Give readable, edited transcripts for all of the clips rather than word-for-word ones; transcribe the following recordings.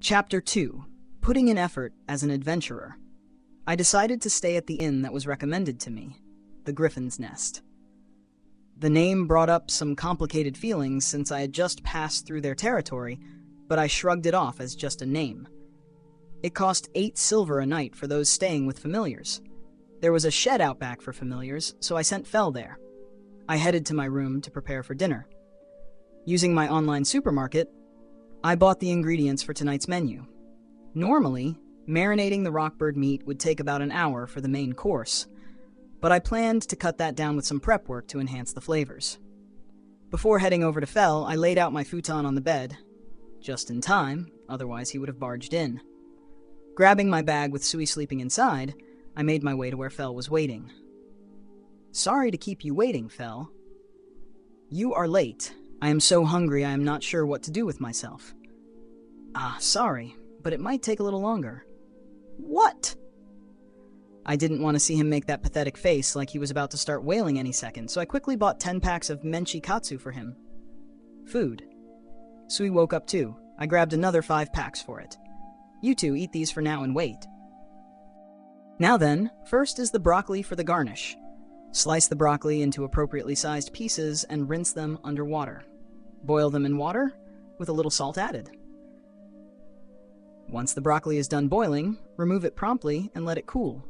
Chapter 2. Putting in effort as an adventurer. I decided to stay at the inn that was recommended to me, the Griffin's Nest. The name brought up some complicated feelings since I had just passed through their territory, but I shrugged it off as just a name. It cost 8 silver a night for those staying with familiars. There was a shed out back for familiars, so I sent Fel there. I headed to my room to prepare for dinner. Using my online supermarket, I bought the ingredients for tonight's menu. Normally, marinating the rockbird meat would take about an hour for the main course, but I planned to cut that down with some prep work to enhance the flavors. Before heading over to Fel, I laid out my futon on the bed, just in time, otherwise he would have barged in. Grabbing my bag with Sui sleeping inside, I made my way to where Fel was waiting. "Sorry to keep you waiting, Fel. You are late. I am so hungry I am not sure what to do with myself." Sorry, but it might take a little longer." "What?" I didn't want to see him make that pathetic face like he was about to start wailing any second, so I quickly bought 10 packs of menchikatsu for him. Food. Sui woke up too. I grabbed another 5 packs for it. "You two eat these for now and wait." Now then, first is the broccoli for the garnish. Slice the broccoli into appropriately sized pieces and rinse them under water. Boil them in water, with a little salt added. Once the broccoli is done boiling, remove it promptly and let it cool.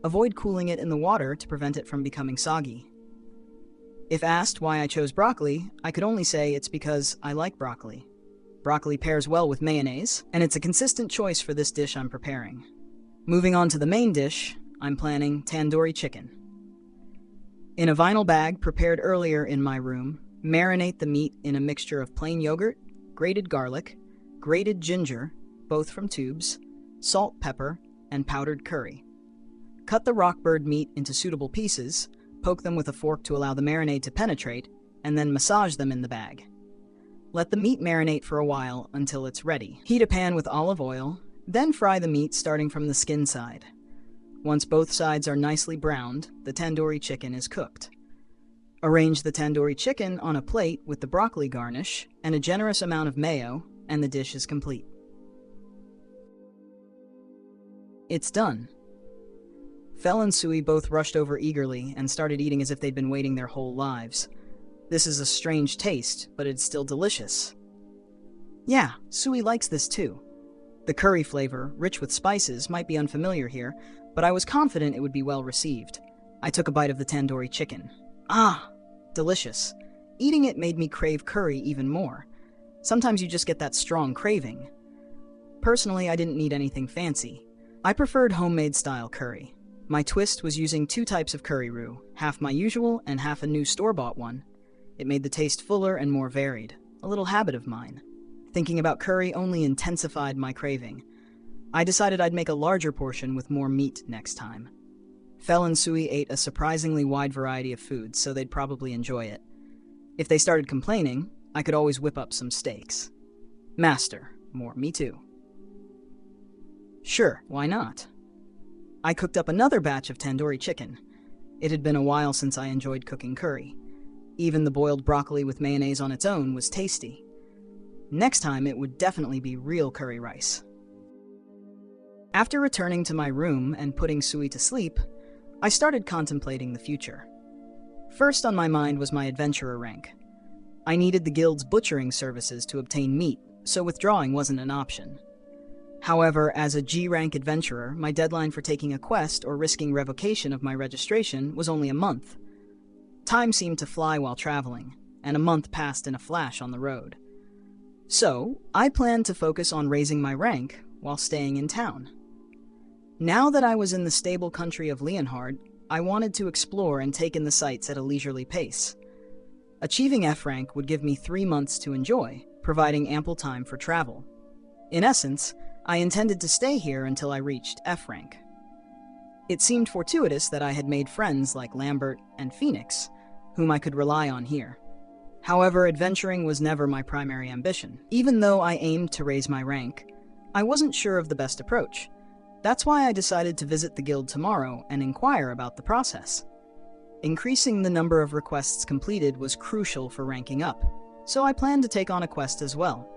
Avoid cooling it in the water to prevent it from becoming soggy. If asked why I chose broccoli, I could only say it's because I like broccoli. Broccoli pairs well with mayonnaise, and it's a consistent choice for this dish I'm preparing. Moving on to the main dish, I'm planning tandoori chicken. In a vinyl bag prepared earlier in my room, marinate the meat in a mixture of plain yogurt, grated garlic, grated ginger, both from tubes, salt, pepper, and powdered curry. Cut the rockbird meat into suitable pieces, poke them with a fork to allow the marinade to penetrate, and then massage them in the bag. Let the meat marinate for a while until it's ready. Heat a pan with olive oil, then fry the meat starting from the skin side. Once both sides are nicely browned, the tandoori chicken is cooked. Arrange the tandoori chicken on a plate with the broccoli garnish and a generous amount of mayo, and the dish is complete. It's done. Fel and Sui both rushed over eagerly and started eating as if they'd been waiting their whole lives. This is a strange taste, but it's still delicious. Yeah, Sui likes this too. The curry flavor, rich with spices, might be unfamiliar here, but I was confident it would be well received. I took a bite of the tandoori chicken. Delicious. Eating it made me crave curry even more. Sometimes you just get that strong craving. Personally, I didn't need anything fancy. I preferred homemade style curry. My twist was using 2 types of curry roux, half my usual and half a new store-bought one. It made the taste fuller and more varied, a little habit of mine. Thinking about curry only intensified my craving. I decided I'd make a larger portion with more meat next time. Fel and Sui ate a surprisingly wide variety of foods, so they'd probably enjoy it. If they started complaining, I could always whip up some steaks. Master, more me too. Sure, why not? I cooked up another batch of tandoori chicken. It had been a while since I enjoyed cooking curry. Even the boiled broccoli with mayonnaise on its own was tasty. Next time it would definitely be real curry rice. After returning to my room and putting Sui to sleep, I started contemplating the future. First on my mind was my adventurer rank. I needed the guild's butchering services to obtain meat, so withdrawing wasn't an option. However, as a G-rank adventurer, my deadline for taking a quest or risking revocation of my registration was only a month. Time seemed to fly while traveling, and a month passed in a flash on the road. So, I planned to focus on raising my rank while staying in town. Now that I was in the stable country of Leonhard, I wanted to explore and take in the sights at a leisurely pace. Achieving F rank would give me 3 months to enjoy, providing ample time for travel. In essence, I intended to stay here until I reached F rank. It seemed fortuitous that I had made friends like Lambert and Phoenix, whom I could rely on here. However, adventuring was never my primary ambition. Even though I aimed to raise my rank, I wasn't sure of the best approach. That's why I decided to visit the guild tomorrow and inquire about the process. Increasing the number of requests completed was crucial for ranking up, so I planned to take on a quest as well.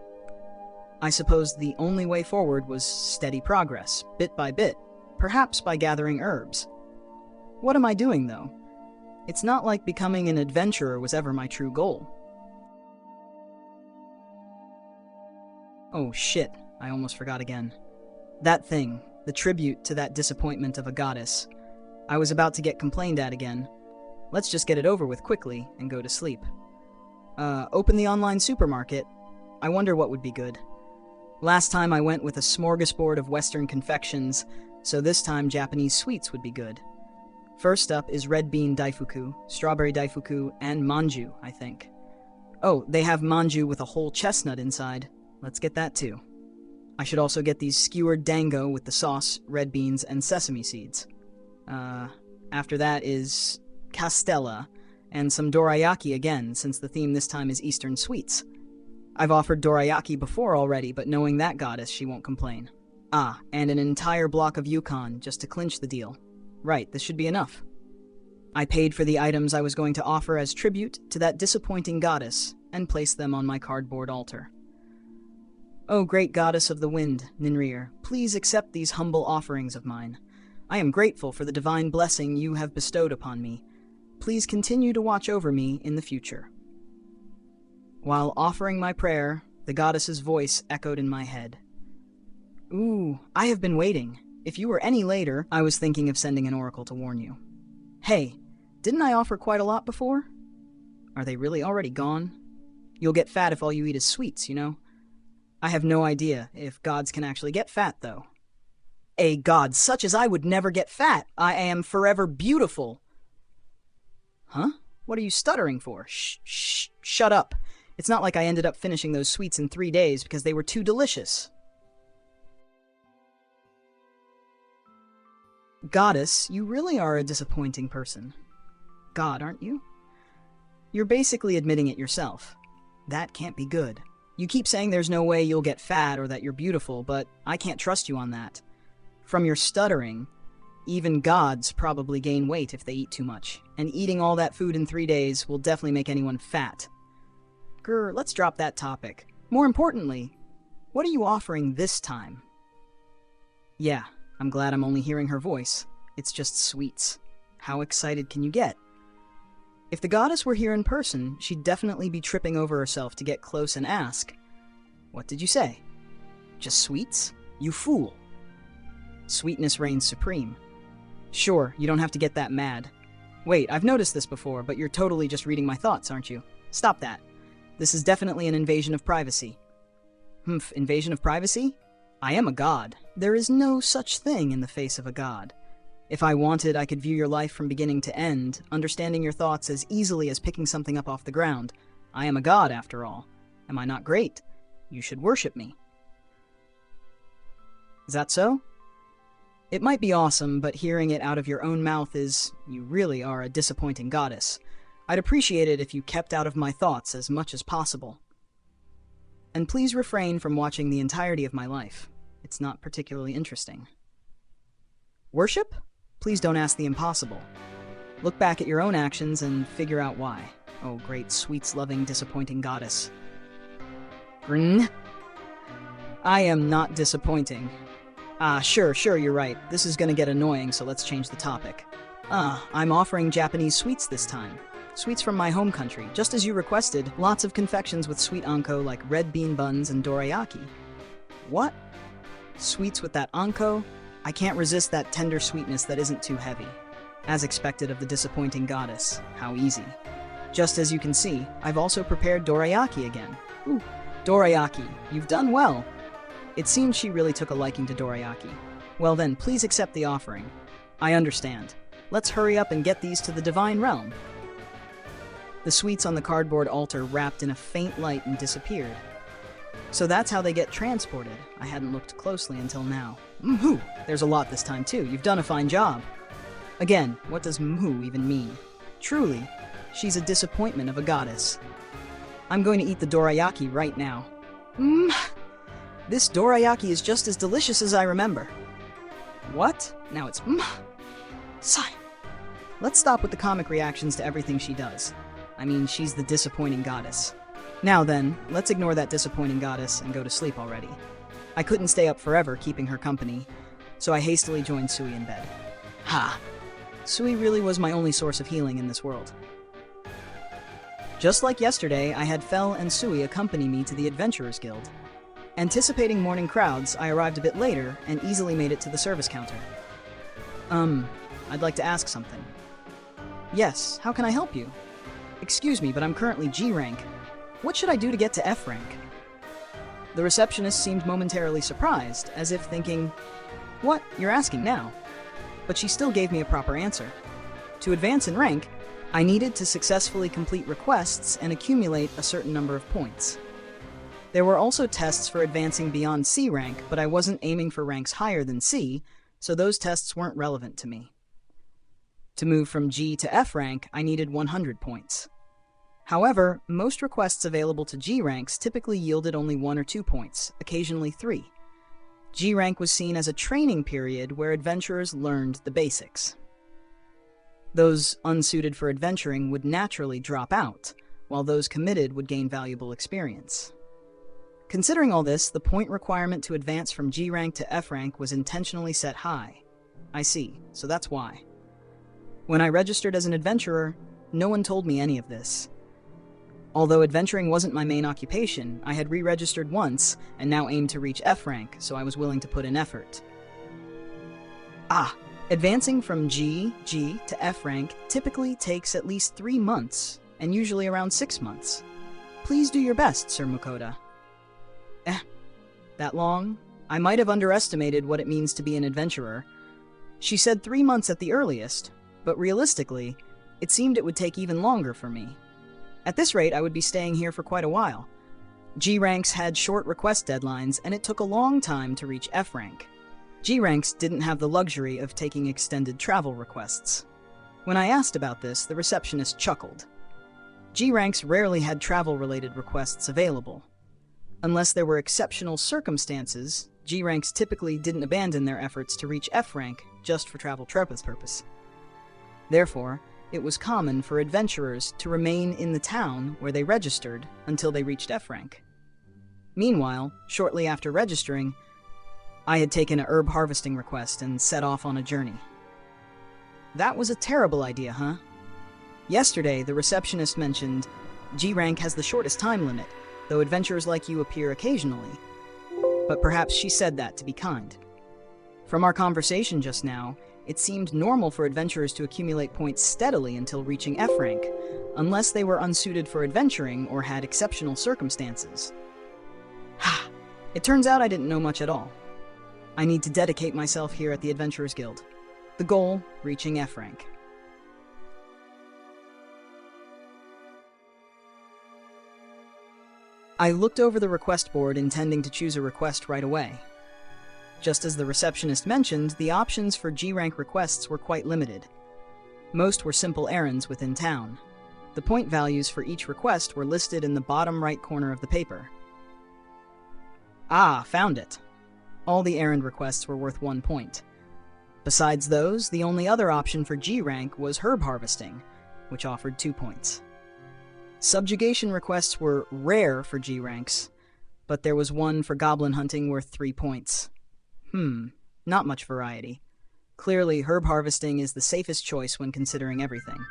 I suppose the only way forward was steady progress, bit by bit, perhaps by gathering herbs. What am I doing, though? It's not like becoming an adventurer was ever my true goal. Oh shit, I almost forgot again. That thing, the tribute to that disappointment of a goddess. I was about to get complained at again. Let's just get it over with quickly and go to sleep. Open the online supermarket. I wonder what would be good. Last time I went with a smorgasbord of Western confections, so this time Japanese sweets would be good. First up is red bean daifuku, strawberry daifuku, and manju, I think. Oh, they have manju with a whole chestnut inside. Let's get that too. I should also get these skewered dango with the sauce, red beans, and sesame seeds. After that is castella, and some dorayaki again, since the theme this time is Eastern sweets. I've offered dorayaki before already, but knowing that goddess, she won't complain. Ah, and an entire block of Yukon, just to clinch the deal. Right, this should be enough. I paid for the items I was going to offer as tribute to that disappointing goddess, and placed them on my cardboard altar. O great goddess of the wind, Ninrir, please accept these humble offerings of mine. I am grateful for the divine blessing you have bestowed upon me. Please continue to watch over me in the future. While offering my prayer, the goddess's voice echoed in my head. Ooh, I have been waiting. If you were any later, I was thinking of sending an oracle to warn you. Hey, didn't I offer quite a lot before? Are they really already gone? You'll get fat if all you eat is sweets, you know? I have no idea if gods can actually get fat, though. A god such as I would never get fat. I am forever beautiful. Huh? What are you stuttering for? Shut up. It's not like I ended up finishing those sweets in 3 days because they were too delicious. Goddess, you really are a disappointing person. God, aren't you? You're basically admitting it yourself. That can't be good. You keep saying there's no way you'll get fat or that you're beautiful, but I can't trust you on that. From your stuttering, even gods probably gain weight if they eat too much, and eating all that food in 3 days will definitely make anyone fat. Grr, let's drop that topic. More importantly, what are you offering this time? Yeah, I'm glad I'm only hearing her voice. It's just sweets. How excited can you get? If the goddess were here in person, she'd definitely be tripping over herself to get close and ask, "What did you say? Just sweets? You fool." Sweetness reigns supreme. Sure, you don't have to get that mad. Wait, I've noticed this before, but you're totally just reading my thoughts, aren't you? Stop that. This is definitely an invasion of privacy. Humph, invasion of privacy? I am a god. There is no such thing in the face of a god. If I wanted, I could view your life from beginning to end, understanding your thoughts as easily as picking something up off the ground. I am a god, after all. Am I not great? You should worship me. Is that so? It might be awesome, but hearing it out of your own mouth is, you really are a disappointing goddess. I'd appreciate it if you kept out of my thoughts as much as possible. And please refrain from watching the entirety of my life. It's not particularly interesting. Worship? Please don't ask the impossible. Look back at your own actions and figure out why. Oh, great, sweets-loving, disappointing goddess. Grin? I am not disappointing. Sure, you're right. This is gonna get annoying, so let's change the topic. I'm offering Japanese sweets this time. Sweets from my home country, just as you requested. Lots of confections with sweet anko like red bean buns and dorayaki. What? Sweets with that anko? I can't resist that tender sweetness that isn't too heavy. As expected of the disappointing goddess. How easy. Just as you can see, I've also prepared dorayaki again. Ooh, dorayaki. You've done well. It seems she really took a liking to dorayaki. Well then, please accept the offering. I understand. Let's hurry up and get these to the divine realm. The sweets on the cardboard altar wrapped in a faint light and disappeared. So that's how they get transported. I hadn't looked closely until now. Mhoo! There's a lot this time too. You've done a fine job. Again, what does mhoo even mean? Truly, she's a disappointment of a goddess. I'm going to eat the dorayaki right now. This dorayaki is just as delicious as I remember. What? Now it's sigh. Let's stop with the comic reactions to everything she does. I mean, she's the disappointing goddess. Now then, let's ignore that disappointing goddess and go to sleep already. I couldn't stay up forever keeping her company, so I hastily joined Sui in bed. Ha! Sui really was my only source of healing in this world. Just like yesterday, I had Fel and Sui accompany me to the Adventurers Guild. Anticipating morning crowds, I arrived a bit later and easily made it to the service counter. I'd like to ask something. Yes, how can I help you? Excuse me, but I'm currently G rank. What should I do to get to F rank? The receptionist seemed momentarily surprised, as if thinking, "What? You're asking now?" But she still gave me a proper answer. To advance in rank, I needed to successfully complete requests and accumulate a certain number of points. There were also tests for advancing beyond C rank, but I wasn't aiming for ranks higher than C, so those tests weren't relevant to me. To move from G to F rank, I needed 100 points. However, most requests available to G ranks typically yielded only 1 or 2 points, occasionally 3. G rank was seen as a training period where adventurers learned the basics. Those unsuited for adventuring would naturally drop out, while those committed would gain valuable experience. Considering all this, the point requirement to advance from G rank to F rank was intentionally set high. I see, so that's why. When I registered as an adventurer, no one told me any of this. Although adventuring wasn't my main occupation, I had re-registered once and now aimed to reach F rank, so I was willing to put in effort. Advancing from G to F rank typically takes at least 3 months, and usually around 6 months. Please do your best, Sir Mukoda. That long? I might have underestimated what it means to be an adventurer. She said 3 months at the earliest, but realistically, it seemed it would take even longer for me. At this rate, I would be staying here for quite a while. G ranks had short request deadlines, and it took a long time to reach F rank. G ranks didn't have the luxury of taking extended travel requests. When I asked about this, the receptionist chuckled. G ranks rarely had travel-related requests available. Unless there were exceptional circumstances, G ranks typically didn't abandon their efforts to reach F rank just for travel purpose. Therefore, it was common for adventurers to remain in the town where they registered until they reached F rank. Meanwhile, shortly after registering, I had taken a herb harvesting request and set off on a journey. That was a terrible idea, huh? Yesterday, the receptionist mentioned G rank has the shortest time limit, though adventurers like you appear occasionally. But perhaps she said that to be kind. From our conversation just now, it seemed normal for adventurers to accumulate points steadily until reaching F rank, unless they were unsuited for adventuring or had exceptional circumstances. It turns out I didn't know much at all. I need to dedicate myself here at the Adventurers Guild. The goal, reaching F rank. I looked over the request board intending to choose a request right away. Just as the receptionist mentioned, the options for G rank requests were quite limited. Most were simple errands within town. The point values for each request were listed in the bottom right corner of the paper. Found it. All the errand requests were worth 1 point. Besides those, the only other option for G rank was herb harvesting, which offered 2 points. Subjugation requests were rare for G ranks, but there was one for goblin hunting worth 3 points. Not much variety. Clearly, herb harvesting is the safest choice when considering everything.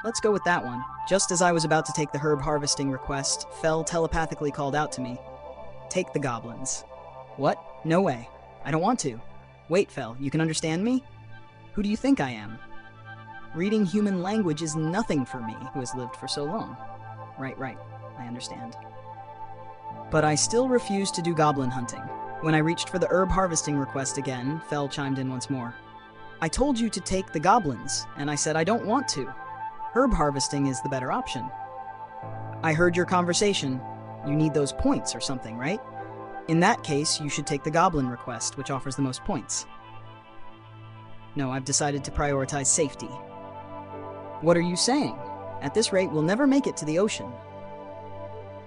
Let's go with that one. Just as I was about to take the herb harvesting request, Fel telepathically called out to me, "Take the goblins." What? No way. I don't want to. Wait, Fel, you can understand me? Who do you think I am? Reading human language is nothing for me, who has lived for so long. Right. I understand. But I still refused to do goblin hunting. When I reached for the herb harvesting request again, Fel chimed in once more. "I told you to take the goblins, and I said I don't want to. Herb harvesting is the better option." "I heard your conversation. You need those points or something, right? In that case, you should take the goblin request, which offers the most points." "No, I've decided to prioritize safety." "What are you saying? At this rate, we'll never make it to the ocean."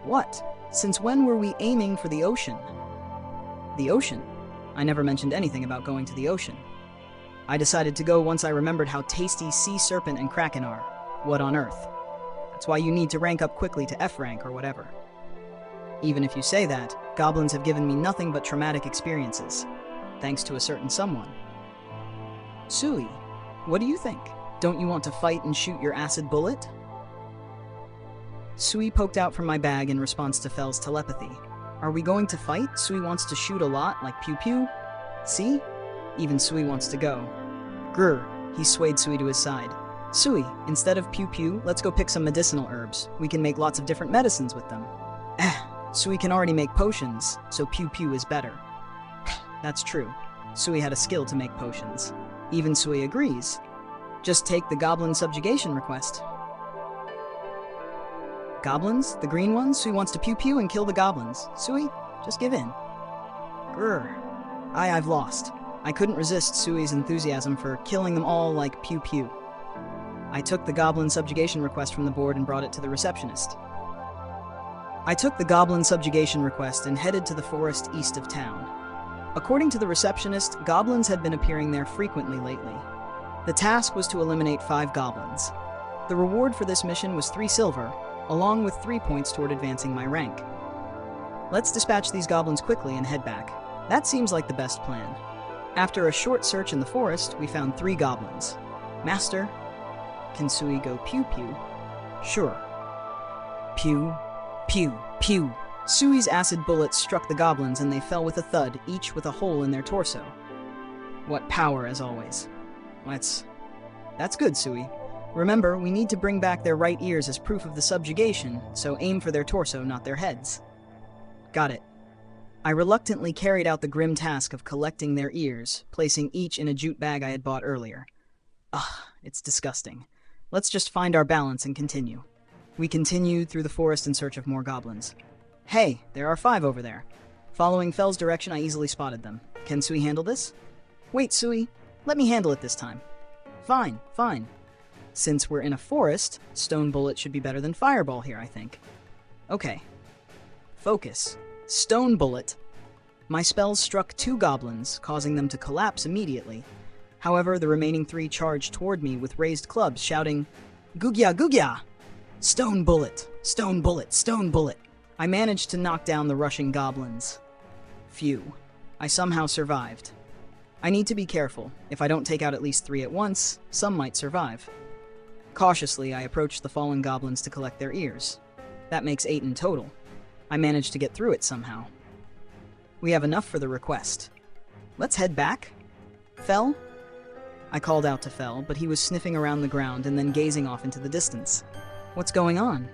"What? Since when were we aiming for the ocean?" "The ocean? I never mentioned anything about going to the ocean. I decided to go once I remembered how tasty sea serpent and kraken are. What on earth? That's why you need to rank up quickly to F rank or whatever." Even if you say that, goblins have given me nothing but traumatic experiences, thanks to a certain someone. Sui, what do you think? Don't you want to fight and shoot your acid bullet? Sui poked out from my bag in response to Fel's telepathy. Are we going to fight? Sui wants to shoot a lot, like pew-pew. See? Even Sui wants to go. Grr, he swayed Sui to his side. Sui, instead of pew-pew, let's go pick some medicinal herbs. We can make lots of different medicines with them. Sui can already make potions, so pew-pew is better. That's true. Sui had a skill to make potions. Even Sui agrees. Just take the goblin subjugation request. Goblins? The green ones? Sui wants to pew-pew and kill the goblins. Sui, just give in. Grr. I've lost. I couldn't resist Sui's enthusiasm for killing them all like pew-pew. I took the goblin subjugation request from the board and brought it to the receptionist. I took the goblin subjugation request and headed to the forest east of town. According to the receptionist, goblins had been appearing there frequently lately. The task was to eliminate 5 goblins. The reward for this mission was 3 silver, along with 3 points toward advancing my rank. Let's dispatch these goblins quickly and head back. That seems like the best plan. After a short search in the forest, we found 3 goblins. Master, can Sui go pew-pew? Sure. Pew, pew, pew. Sui's acid bullets struck the goblins and they fell with a thud, each with a hole in their torso. What power, as always. That's good, Sui. Remember, we need to bring back their right ears as proof of the subjugation, so aim for their torso, not their heads. Got it. I reluctantly carried out the grim task of collecting their ears, placing each in a jute bag I had bought earlier. Ugh, it's disgusting. Let's just find our balance and continue. We continued through the forest in search of more goblins. Hey, there are 5 over there. Following Fel's direction, I easily spotted them. Can Sui handle this? Wait, Sui. Let me handle it this time. Fine, fine. Since we're in a forest, stone bullet should be better than fireball here, I think. Okay. Focus. Stone bullet. My spells struck 2 goblins, causing them to collapse immediately. However, the remaining 3 charged toward me with raised clubs, shouting, Gugya, Gugya! Stone bullet! Stone bullet! Stone bullet! I managed to knock down the rushing goblins. Phew. I somehow survived. I need to be careful. If I don't take out at least 3 at once, some might survive. Cautiously, I approached the fallen goblins to collect their ears. That makes 8 in total. I managed to get through it somehow. We have enough for the request. Let's head back. Fel? I called out to Fel, but he was sniffing around the ground and then gazing off into the distance. What's going on?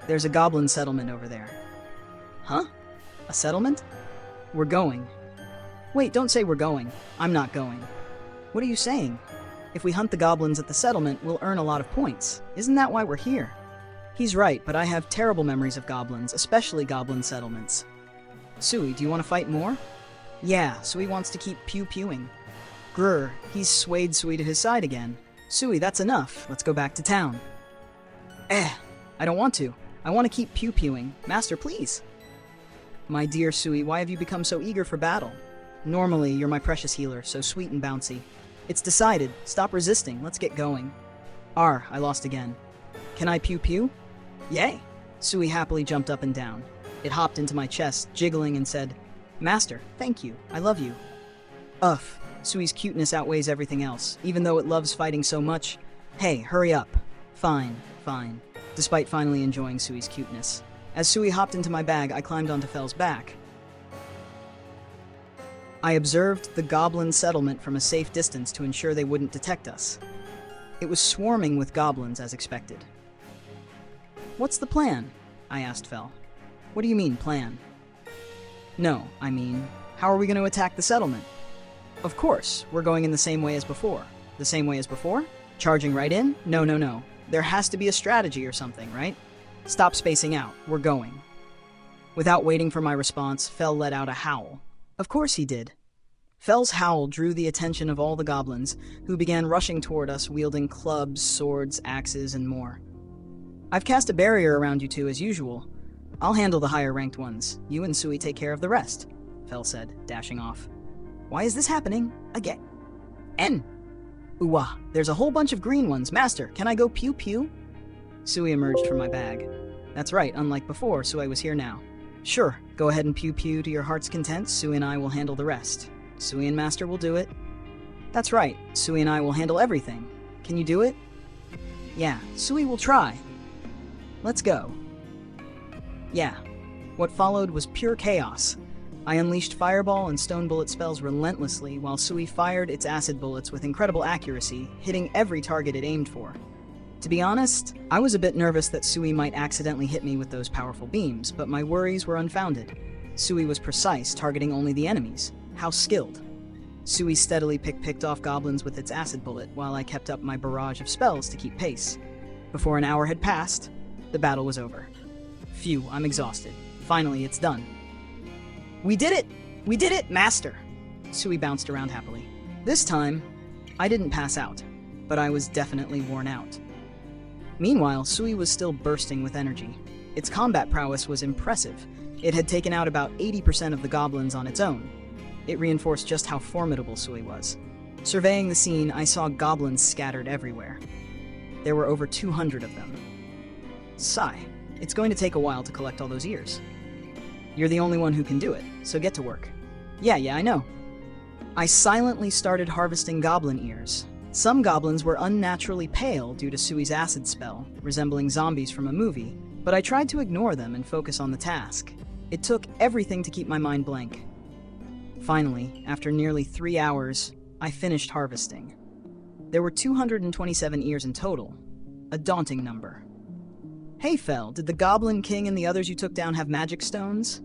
There's a goblin settlement over there. Huh? A settlement? We're going. Wait, don't say we're going. I'm not going. What are you saying? If we hunt the goblins at the settlement, we'll earn a lot of points. Isn't that why we're here? He's right, but I have terrible memories of goblins, especially goblin settlements. Sui, do you want to fight more? Yeah, Sui wants to keep pew-pewing. Grr, he's swayed Sui to his side again. Sui, that's enough. Let's go back to town. I don't want to. I want to keep pew-pewing. Master, please. My dear Sui, why have you become so eager for battle? Normally, you're my precious healer, so sweet and bouncy. It's decided. Stop resisting. Let's get going. I lost again. Can I pew-pew? Yay! Sui happily jumped up and down. It hopped into my chest, jiggling, and said, Master, thank you. I love you. Uff. Sui's cuteness outweighs everything else, even though it loves fighting so much. Hey, hurry up. Fine, fine. Despite finally enjoying Sui's cuteness. As Sui hopped into my bag, I climbed onto Fel's back. I observed the goblin settlement from a safe distance to ensure they wouldn't detect us. It was swarming with goblins as expected. What's the plan? I asked Fel. What do you mean, plan? No, I mean, how are we going to attack the settlement? Of course, we're going in the same way as before. The same way as before? Charging right in? No. There has to be a strategy or something, right? Stop spacing out. We're going. Without waiting for my response, Fel let out a howl. Of course he did. Fel's howl drew the attention of all the goblins, who began rushing toward us wielding clubs, swords, axes, and more. I've cast a barrier around you two as usual. I'll handle the higher-ranked ones. You and Sui take care of the rest, Fel said, dashing off. Why is this happening again? There's a whole bunch of green ones. Master, can I go pew-pew? Sui emerged from my bag. That's right, unlike before, Sui was here now. Sure, go ahead and pew-pew to your heart's content. Sui and I will handle the rest. Sui and Master will do it. That's right, Sui and I will handle everything. Can you do it? Yeah, Sui will try. Let's go. Yeah. What followed was pure chaos. I unleashed fireball and stone bullet spells relentlessly, while Sui fired its acid bullets with incredible accuracy, hitting every target it aimed for. To be honest, I was a bit nervous that Sui might accidentally hit me with those powerful beams, but my worries were unfounded. Sui was precise, targeting only the enemies. How skilled. Sui steadily picked off goblins with its acid bullet, while I kept up my barrage of spells to keep pace. Before an hour had passed, the battle was over. Phew, I'm exhausted. Finally, it's done. We did it! We did it, Master! Sui bounced around happily. This time, I didn't pass out, but I was definitely worn out. Meanwhile, Sui was still bursting with energy. Its combat prowess was impressive. It had taken out about 80% of the goblins on its own. It reinforced just how formidable Sui was. Surveying the scene, I saw goblins scattered everywhere. There were over 200 of them. Sigh. It's going to take a while to collect all those ears. You're the only one who can do it, so get to work. Yeah, I know. I silently started harvesting goblin ears. Some goblins were unnaturally pale due to Sui's acid spell, resembling zombies from a movie, but I tried to ignore them and focus on the task. It took everything to keep my mind blank. Finally, after nearly 3 hours, I finished harvesting. There were 227 ears in total, a daunting number. Hey Fel, did the Goblin King and the others you took down have magic stones?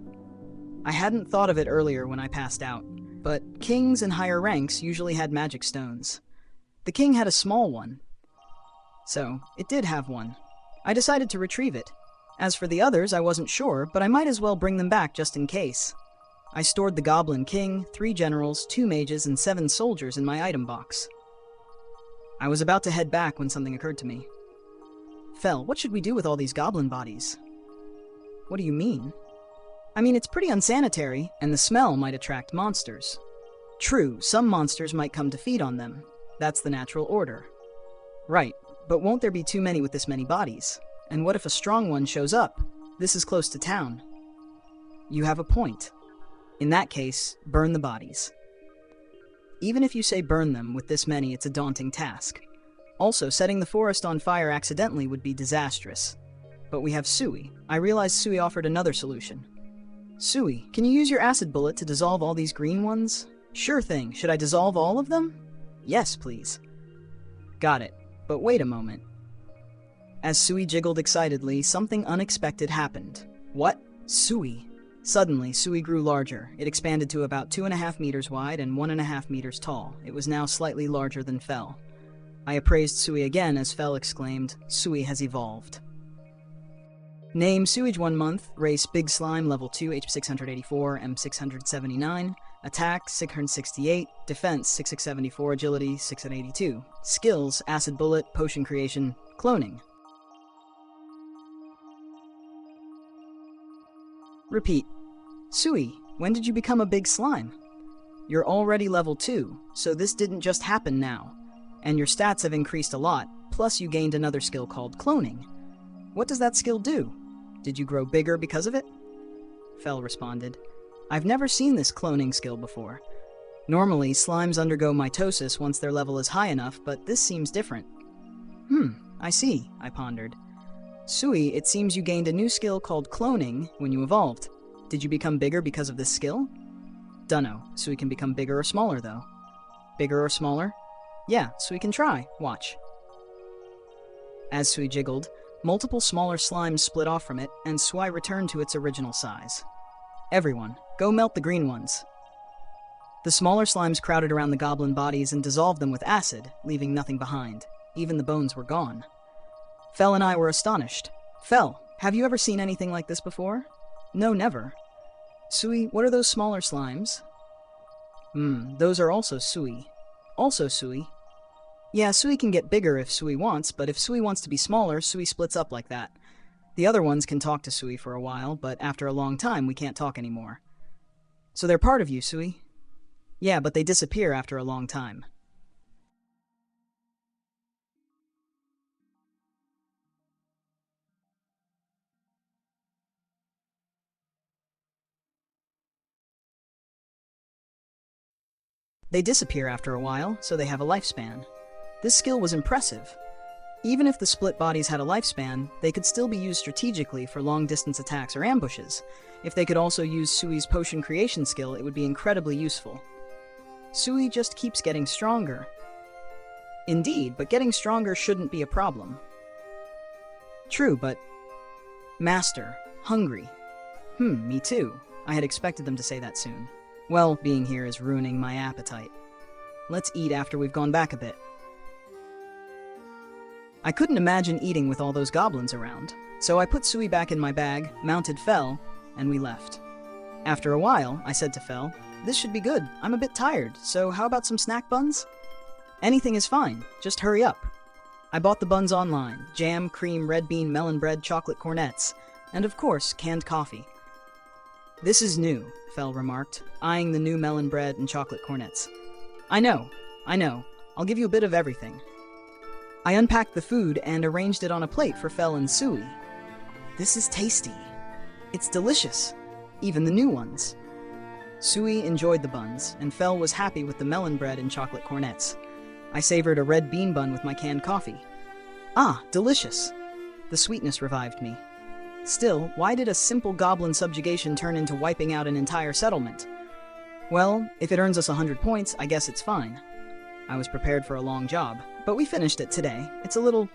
I hadn't thought of it earlier when I passed out, but kings and higher ranks usually had magic stones. The king had a small one, so it did have one. I decided to retrieve it. As for the others, I wasn't sure, but I might as well bring them back just in case. I stored the Goblin King, 3 generals, 2 mages, and 7 soldiers in my item box. I was about to head back when something occurred to me. Fel, what should we do with all these goblin bodies? What do you mean? I mean, it's pretty unsanitary, and the smell might attract monsters. True, some monsters might come to feed on them. That's the natural order. Right, but won't there be too many with this many bodies? And what if a strong one shows up? This is close to town. You have a point. In that case, burn the bodies. Even if you say burn them, with this many, it's a daunting task. Also, setting the forest on fire accidentally would be disastrous. But we have Sui. I realized Sui offered another solution. Sui, can you use your acid bullet to dissolve all these green ones? Sure thing. Should I dissolve all of them? Yes, please. Got it. But wait a moment. As Sui jiggled excitedly, something unexpected happened. What? Sui. Suddenly, Sui grew larger. It expanded to about 2.5 meters wide and 1.5 meters tall. It was now slightly larger than Fel. I appraised Sui again as Fel exclaimed, Sui has evolved. Name, Sewage 1 month, race, Big Slime, level 2, HP 684, M 679, attack, 668, defense, 6674, agility, 682, skills, acid bullet, potion creation, cloning. Repeat. Sui, when did you become a big slime? You're already level 2, so this didn't just happen now. And your stats have increased a lot, plus you gained another skill called cloning. What does that skill do? Did you grow bigger because of it? Fel responded, I've never seen this cloning skill before. Normally, slimes undergo mitosis once their level is high enough, but this seems different. I see, I pondered. Sui, it seems you gained a new skill called cloning when you evolved. Did you become bigger because of this skill? Dunno. Sui can become bigger or smaller, though. Bigger or smaller? Yeah, Sui can try. Watch. As Sui jiggled, multiple smaller slimes split off from it, and Sui returned to its original size. Everyone, go melt the green ones. The smaller slimes crowded around the goblin bodies and dissolved them with acid, leaving nothing behind. Even the bones were gone. Fel and I were astonished. Fel, have you ever seen anything like this before? No, never. Sui, what are those smaller slimes? Those are also Sui. Also Sui. Yeah, Sui can get bigger if Sui wants, but if Sui wants to be smaller, Sui splits up like that. The other ones can talk to Sui for a while, but after a long time, we can't talk anymore. So they're part of you, Sui? Yeah, but they disappear after a long time. They disappear after a while, so they have a lifespan. This skill was impressive. Even if the split bodies had a lifespan, they could still be used strategically for long-distance attacks or ambushes. If they could also use Sui's potion creation skill, it would be incredibly useful. Sui just keeps getting stronger. Indeed, but getting stronger shouldn't be a problem. True, but... Master, hungry. Me too. I had expected them to say that soon. Well, being here is ruining my appetite. Let's eat after we've gone back a bit. I couldn't imagine eating with all those goblins around, so I put Sui back in my bag, mounted Fel, and we left. After a while, I said to Fel, "This should be good. I'm a bit tired, so how about some snack buns?" "Anything is fine. Just hurry up." I bought the buns online: jam, cream, red bean, melon bread, chocolate cornets, and of course, canned coffee. "This is new," Fel remarked, eyeing the new melon bread and chocolate cornets. I know. I'll give you a bit of everything." I unpacked the food and arranged it on a plate for Fel and Sui. "This is tasty. It's delicious. Even the new ones." Sui enjoyed the buns, and Fel was happy with the melon bread and chocolate cornets. I savored a red bean bun with my canned coffee. Ah, delicious. The sweetness revived me. Still, why did a simple goblin subjugation turn into wiping out an entire settlement? Well, if it earns us 100 points, I guess it's fine. I was prepared for a long job, but we finished it today. It's a little